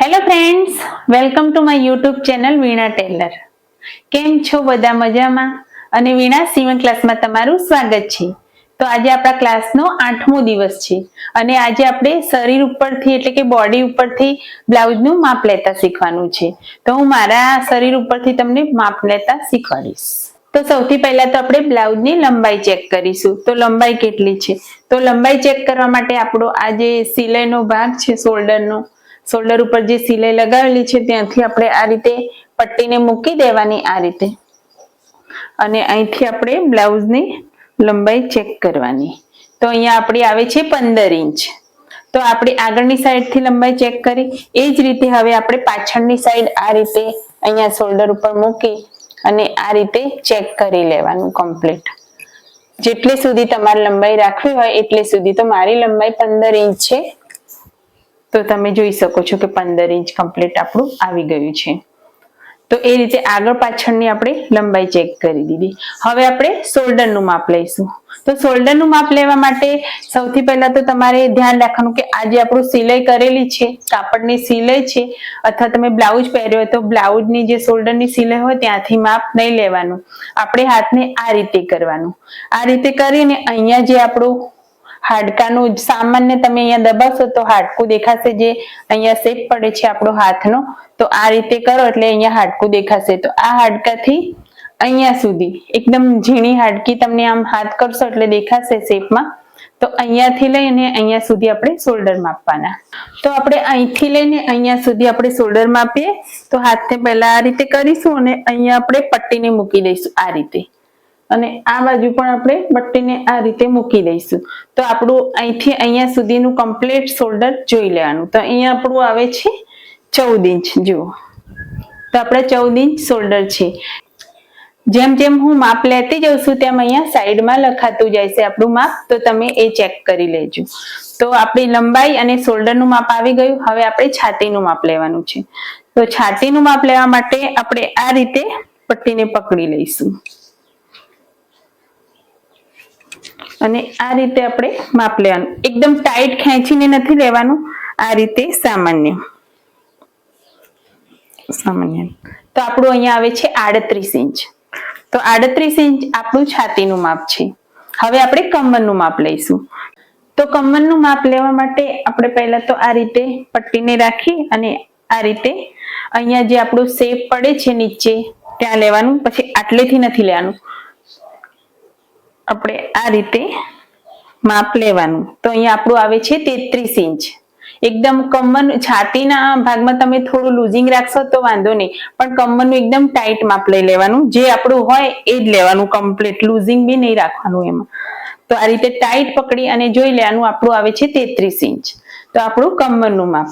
Hello friends, welcome to my YouTube channel Veena Tailor. કેમ છો બધા? મજામાં? અને વીણા સીવણ ક્લાસમાં તમારું સ્વાગત છે. તો આજે આપણા ક્લાસનો 8મો દિવસ છે અને આજે આપણે શરીર ઉપરથી એટલે કે બોડી ઉપરથી બ્લાઉઝનું માપ લેતા શીખવાનું છે. તો હું મારા શરીર ઉપરથી તમને માપ લેતા શીખવાડીશ. તો સૌથી પહેલા તો આપણે બ્લાઉઝની લંબાઈ ચેક કરીશું. તો લંબાઈ કેટલી છે? તો લંબાઈ ચેક કરવા માટે આપણો આ જે સિલાઈનો ભાગ છે શોલ્ડર ઉપર જે સિલાઈ લગાવેલી છે ત્યાંથી આપણે આ રીતે પટ્ટીને મૂકી દેવાની આ રીતે, અને અહીંથી આપણે બ્લાઉઝની લંબાઈ ચેક કરવાની. તો અહીંયા આપણી આવે છે 15 ઇંચ. તો આપણે આગળની સાઈડથી લંબાઈ ચેક કરી, એ જ રીતે હવે આપણે પાછળની સાઈડ આ રીતે અહીંયા શોલ્ડર ઉપર મૂકી અને આ રીતે ચેક કરી લેવાનું કમ્પ્લીટ. જેટલી સુધી તમારે લંબાઈ રાખવી હોય એટલે સુધી. તો મારી લંબાઈ 15 ઇંચ છે, તો તમે જોઈ શકો છો કે 15 ઇંચ કમ્પ્લીટ આપણું આવી ગયું છે. તો એ રીતે આગળ પાછળની આપણે લંબાઈ ચેક કરી દીધી. હવે આપણે શોલ્ડરનું માપ લઈશું. તો શોલ્ડરનું માપ લેવા માટે સૌથી પહેલા તો તમારે ધ્યાન રાખવાનું કે આ જે આપણું સિલાઈ કરેલી છે, કાપડની સિલાઈ છે, અથવા તમે બ્લાઉઝ પહેર્યો હોય તો બ્લાઉઝની જે શોલ્ડરની સિલાઈ હોય ત્યાંથી માપ નહીં લેવાનું. આપણે હાથને આ રીતે કરવાનું. આ રીતે કરીને અહીંયા જે આપણું હાડકાનું સામાન્ય તમે અહીંયા દબાવશો તો હાડકું દેખાશે, જે અહીંયા શેપ પડે છે આપણો હાથનો. તો આ રીતે કરો એટલે અહીંયા હાડકું દેખાશે. તો આ હાડકાથી અહીંયા સુધી એકદમ ઝીણી હાડકી તમને આમ હાથ કરશો એટલે દેખાશે શેપમાં. તો અહીંયાથી લઈને અહીંયા સુધી આપણે શોલ્ડર માપવાના. તો આપણે અહીંથી લઈને અહીંયા સુધી આપણે શોલ્ડર માપીએ તો હાથને પહેલા આ રીતે કરીશું અને અહીંયા આપણે પટ્ટીને મૂકી દઈશું આ રીતે, અને આ બાજુ પણ આપણે પટ્ટીને આ રીતે મૂકી દઈશું. તો આપણું અહીંથી અહીંયા સુધીનું કમ્પ્લીટ શોલ્ડર જોઈ લેવાનું. તો અહીંયા આપણું આવે છે 14 ઇંચ. જુઓ, તો આપણે 14 ઇંચ શોલ્ડર છે. જેમ જેમ હું માપ લેતી જઉં છું તેમ અહીંયા સાઈડમાં લખાતું જાય છે આપણું માપ, તો તમે એ ચેક કરી લેજો. તો આપણી લંબાઈ અને શોલ્ડરનું માપ આવી ગયું. હવે આપણે છાતીનું માપ લેવાનું છે. તો છાતીનું માપ લેવા માટે આપણે આ રીતે પટ્ટીને પકડી લઈશું અને આ રીતે આપણે માપ લેવાનું. એકદમ ટાઈટ ખેંચીને નથી લેવાનું, આ રીતે સામાન્ય. તો આપણું અહીંયા આવે છે 38 ઇંચ. તો 38 ઇંચ આપણું છાતીનું માપ છે. હવે આપણે કમરનું માપ લઈશું. તો કમરનું માપ લેવા માટે આપણે પહેલા તો આ રીતે પટ્ટીને રાખી અને આ રીતે અહીંયા જે આપણું શેપ પડે છે નીચે ત્યાં લેવાનું. પછી આટલેથી નથી લેવાનું, આપણે આ રીતે માપ લેવાનું. તો અહીંયા આપણું આવે છે 33 ઇંચ. એકદમ કમર છાતીના ભાગમાં તમે થોડું લૂઝિંગ રાખશો તો વાંધો નહીં, પણ કમરનું એકદમ ટાઈટ માપ લઈ લેવાનું. જે આપણું હોય એ જ લેવાનું કમ્પ્લીટ, લૂઝિંગ બી નહીં રાખવાનું એમાં. તો આ રીતે ટાઈટ પકડી અને જોઈ લેવાનું. આપણું આવે છે 33 ઇંચ. તો આપણું કમરનું માપ.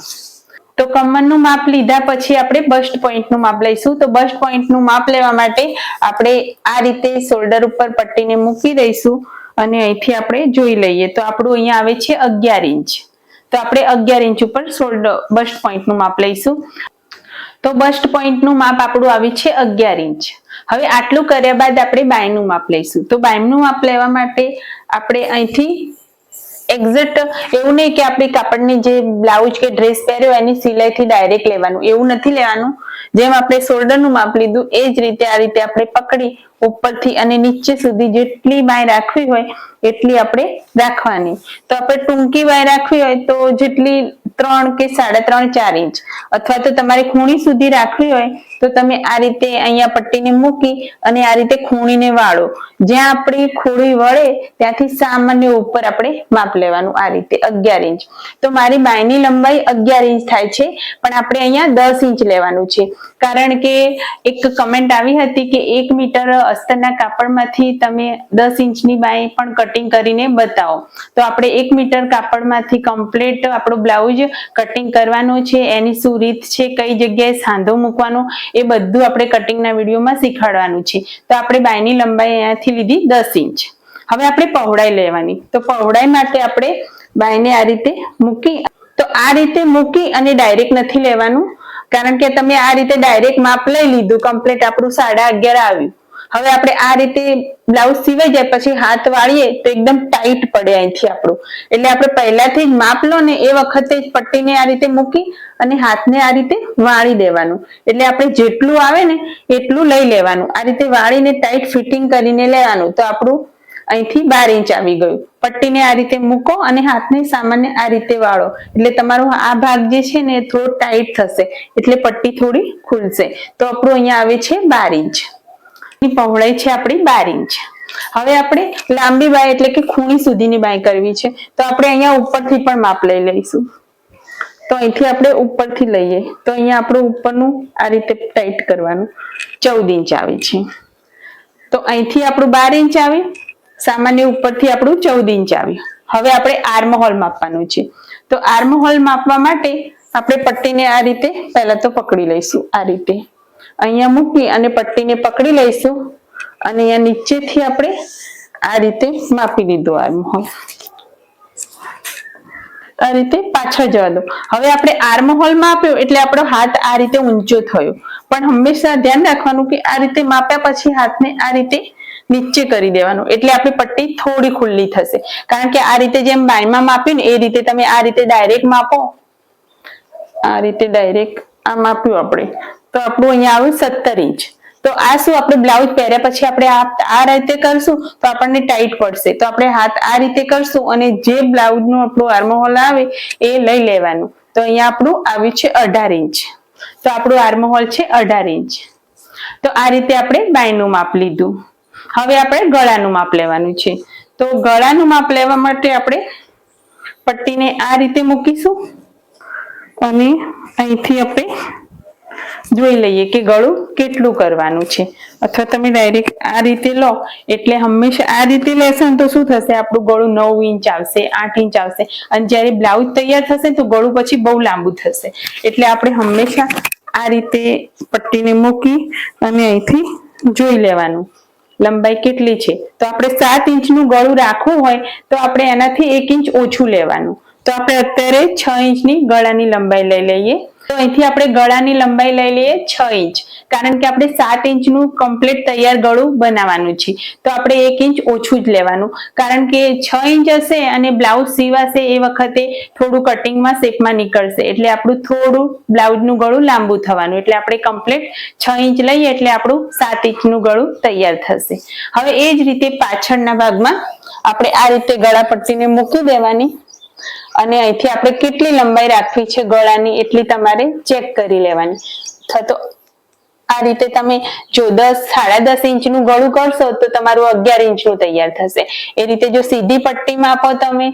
તો કમરનું માપ લીધા પછી આપણે બસ્ટ પોઈન્ટનું માપ લઈશું. તો બસ્ટ પોઈન્ટનું માપ લેવા માટે આપણે આ રીતે શોલ્ડર ઉપર પટ્ટીને મૂકી દઈશું અને અહીંથી આપણે જોઈ લઈએ. તો આપણું અહીંયા આવે છે 11 ઇંચ. તો આપણે 11 ઇંચ ઉપર બસ્ટ પોઈન્ટનું માપ લઈશું. તો બસ્ટ પોઈન્ટનું માપ આપણું આવ્યું છે 11 ઇંચ. હવે આટલું કર્યા બાદ આપણે બાયનું માપ લઈશું. તો બાયનું માપ લેવા માટે આપણે અહીંથી એક્ઝેક્ટ એવું નહીં કે આપણે કાપડની જે બ્લાઉઝ કે ડ્રેસ પહેર્યો એની સિલાઈથી ડાયરેક્ટ લેવાનું, એવું નથી લેવાનું. જેમ આપણે શોલ્ડરનું માપ લીધું એ જ રીતે આ રીતે આપણે પકડી ઉપરથી અને નીચે સુધી જેટલી બાય રાખવી હોય એટલી આપણે રાખવાની. તો આપણે ટૂંકી બાય રાખવી હોય તો જેટલી 3 કે 3.5 4 ઇંચ, અથવા તો તમારે ખૂણી સુધી રાખવી હોય તો તમે આ રીતે અહીંયા પટ્ટીને મૂકી અને આ રીતે ખૂણીને વાળો. જ્યાં આપણી ખૂણી વળે ત્યાંથી સામાન્ય ઉપર આપણે માપ લેવાનું આ રીતે 11 ઇંચ. તો મારી બાયની લંબાઈ 11 ઇંચ થાય છે, પણ આપણે અહીંયા 10 ઇંચ લેવાનું છે. કારણ કે એક કમેન્ટ આવી હતી કે 1 મીટર અસ્તરના કાપડમાંથી તમે 10 ઇંચની બાય પણ કટિંગ કરીને બતાવો. તો આપણે 1 મીટર કાપડમાંથી કમ્પ્લીટ આપણો બ્લાઉઝ કટિંગ કરવાનો છે. એની શું રીત છે, કઈ જગ્યાએ સાંધો મૂકવાનો, એ બધું આપણે કટિંગના વિડીયોમાં શીખવાડવાનું છે. તો આપણે બાયની લંબાઈ અહીંયાથી લીધી 10 ઇંચ. હવે આપણે પહોળાઈ લેવાની. તો પહોળાઈ માટે આપણે બાયને આ રીતે મૂકી, તો આ રીતે મૂકી અને ડાયરેક્ટ નથી લેવાનું. કારણ કે તમે આ રીતે ડાયરેક્ટ માપ લઈ લીધું, કમ્પ્લીટ આપણું 11.5 આવ્યું, હવે આપણે આ રીતે બ્લાઉઝ સીવાઈ જાય પછી હાથ વાળીએ તો એકદમ ટાઈટ પડે અહીંથી આપણું, એટલે આપણે પહેલાથી જ માપ લો ને એ વખતે જ પટ્ટીને આ રીતે મૂકી અને હાથને આ રીતે વાળી દેવાનું, એટલે આપણે જેટલું આવે ને એટલું લઈ લેવાનું, આ રીતે વાળીને ટાઈટ ફિટિંગ કરીને લેવાનું. તો આપણું અહીંથી 12 ઇંચ આવી ગયું. પટ્ટીને આ રીતે મૂકો અને હાથને સામાન્ય આ રીતે વાળો, એટલે તમારો આ ભાગ જે છે ને એ થોડો ટાઈટ થશે, એટલે પટ્ટી થોડી ખુલશે. તો આપણું અહીંયા આવે છે 12 ઇંચ. પહોળાઈ છે આપણી 12 ઇંચ. હવે આપણે લાંબી બાય એટલે કે ખૂણી સુધીની બાય કરવી છે, તો આપણે અહીંયા ઉપરથી પણ માપ લઈ લઈશું. તો અહીંથી આપણે ઉપરથી લઈએ તો અહીંયા આપણું ઉપરનું આ રીતે ટાઈટ કરવાનું 14 ઇંચ આવે છે. તો અહીંથી આપણું 12 ઇંચ આવ્યું, સામાન્ય ઉપરથી આપણું 14 ઇંચ આવ્યું. હવે આપણે આર્મ હોલ માપવાનું છે. તો આર્મ હોલ માપવા માટે આપણે પટ્ટીને આ રીતે પહેલા તો પકડી લઈશું, આ રીતે અહીંયા મૂકી અને પટ્ટીને પકડી લઈશું અને અહીંયા નીચેથી આપણે આ રીતે માપી લીધું આર્મ હોલ. આ રીતે પાછળ જવા દો. હવે આપણે આર્મ હોલ માપ્યો એટલે આપણો હાથ આ રીતે ઊંચો થયો, પણ હંમેશા ધ્યાન રાખવાનું કે આ રીતે માપ્યા પછી હાથને આ રીતે નીચે કરી દેવાનું, એટલે આપણી પટ્ટી થોડી ખુલ્લી થશે. કારણ કે આ રીતે જેમ બાયમાં માપ્યું ને એ રીતે તમે આ રીતે ડાયરેક્ટ માપો, આ રીતે ડાયરેક્ટ આ માપ્યું આપણે તો આપણું અહીંયા આવ્યું 17 ઇંચ. તો આ શું આપણે બ્લાઉઝ પહેર્યા પછી આપણે આ રીતે કરશું તો આપણને ટાઈટ પડશે, તો આપણે હાથ આ રીતે કરશું અને જે બ્લાઉઝનું આપણું આર્મ હોલ આવે એ લઈ લેવાનું. તો અહીંયા આપણું આવ્યું છે 18 ઇંચ. તો આપણું આર્મ હોલ છે 18 ઇંચ. તો આ રીતે આપણે બાયનું માપ લીધું. હવે આપણે ગળાનું માપ લેવાનું છે. તો ગળાનું માપ લેવા માટે આપણે પટ્ટીને આ રીતે મૂકીશું અને અહીંથી આપણે જોઈ લઈએ કે ગળું કેટલું કરવાનું છે, અથવા તમે ડાયરેક્ટ આ રીતે લો, એટલે હંમેશા આ રીતે લેશો તો શું થશે આપણું ગળું 9 ઇંચ આવશે, 8 ઇંચ આવશે, અને જ્યારે બ્લાઉઝ તૈયાર થશે તો ગળું પછી બહુ લાંબુ થશે. એટલે આપણે હંમેશા આ રીતે પટ્ટીને મૂકી અને અહીંથી જોઈ લેવાનું લંબાઈ કેટલી છે. તો આપણે 7 ઇંચનું ગળું રાખવું હોય તો આપણે એનાથી 1 ઇંચ ઓછું લેવાનું. તો આપણે અત્યારે 6 ઇંચની ગળાની લંબાઈ લઈ લઈએ. તો અહીંથી આપણે ગળાની લંબાઈ લઈ લઈએ 6 ઇંચ, કારણ કે આપણે 7 ઇંચનું કમ્પ્લીટ તૈયાર ગળું બનાવવાનું છે. તો આપણે 1 ઇંચ ઓછું જ લેવાનું, કારણ કે 6 ઇંચ હશે અને બ્લાઉઝ સીવાશે એ વખતે થોડું કટિંગમાં શેપમાં નીકળશે, એટલે આપણું થોડું બ્લાઉઝનું ગળું લાંબુ થવાનું. એટલે આપણે કમ્પ્લીટ 6 ઇંચ લઈએ એટલે આપણું 7 ઇંચનું ગળું તૈયાર થશે. હવે એ જ રીતે પાછળના ભાગમાં આપણે આ રીતે ગળા પટ્ટીને મૂકી દેવાની અને અહીંથી આપણે કેટલી લંબાઈ રાખવી છે ગળાની એટલી તમારે ચેક કરી લેવાની. તો આ રીતે તમે જો 10-10.5 ઇંચનું ગળું કરશો તો તમારું 11 ઇંચનું તૈયાર થશે. એ રીતે જો સીધી પટ્ટી માપો તમે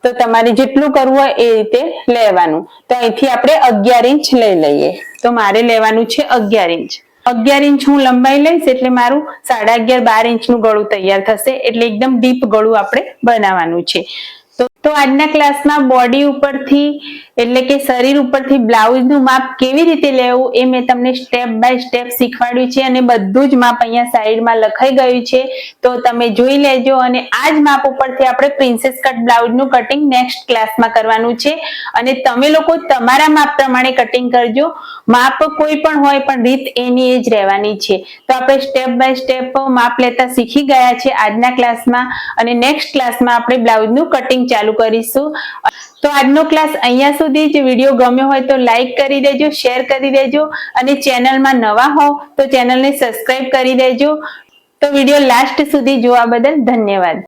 તો તમારે જેટલું કરવું હોય એ રીતે લેવાનું. તો અહીંથી આપણે 11 ઇંચ લઈ લઈએ. તો મારે લેવાનું છે 11 ઇંચ. 11 ઇંચ હું લંબાઈ લઈશ એટલે મારું 11.5-12 ઇંચનું ગળું તૈયાર થશે. એટલે એકદમ ડીપ ગળું આપણે બનાવવાનું છે. તો આજના ક્લાસમાં બોડી ઉપરથી એટલે કે શરીર ઉપરથી બ્લાઉઝનું માપ કેવી રીતે લેવું એ મેં તમને સ્ટેપ બાય સ્ટેપ શીખવાડ્યું છે, અને બધું જ માપ અહીંયા સાઈડમાં લખાઈ ગયું છે. તો તમે જોઈ લેજો. અને આ જ માપ ઉપરથી આપણે પ્રિન્સેસ કટ બ્લાઉઝનું કટિંગ નેક્સ્ટ ક્લાસમાં કરવાનું છે, અને તમે લોકો તમારા માપ પ્રમાણે કટિંગ કરજો. માપ કોઈ પણ હોય પણ રીત એની એ જ રહેવાની છે. તો આપણે સ્ટેપ બાય સ્ટેપ માપ લેતા શીખી ગયા છે આજના ક્લાસમાં, અને નેક્સ્ટ ક્લાસમાં આપણે બ્લાઉઝનું કટિંગ ચાલુ કરીશું. તો આજનો ક્લાસ અહીંયા સુધી જ. વિડીયો ગમ્યો હોય તો લાઈક કરી દેજો, શેર કરી દેજો, અને ચેનલમાં નવા હો તો ચેનલને સબસ્ક્રાઇબ કરી દેજો. તો વિડીયો લાસ્ટ સુધી જોવા બદલ ધન્યવાદ.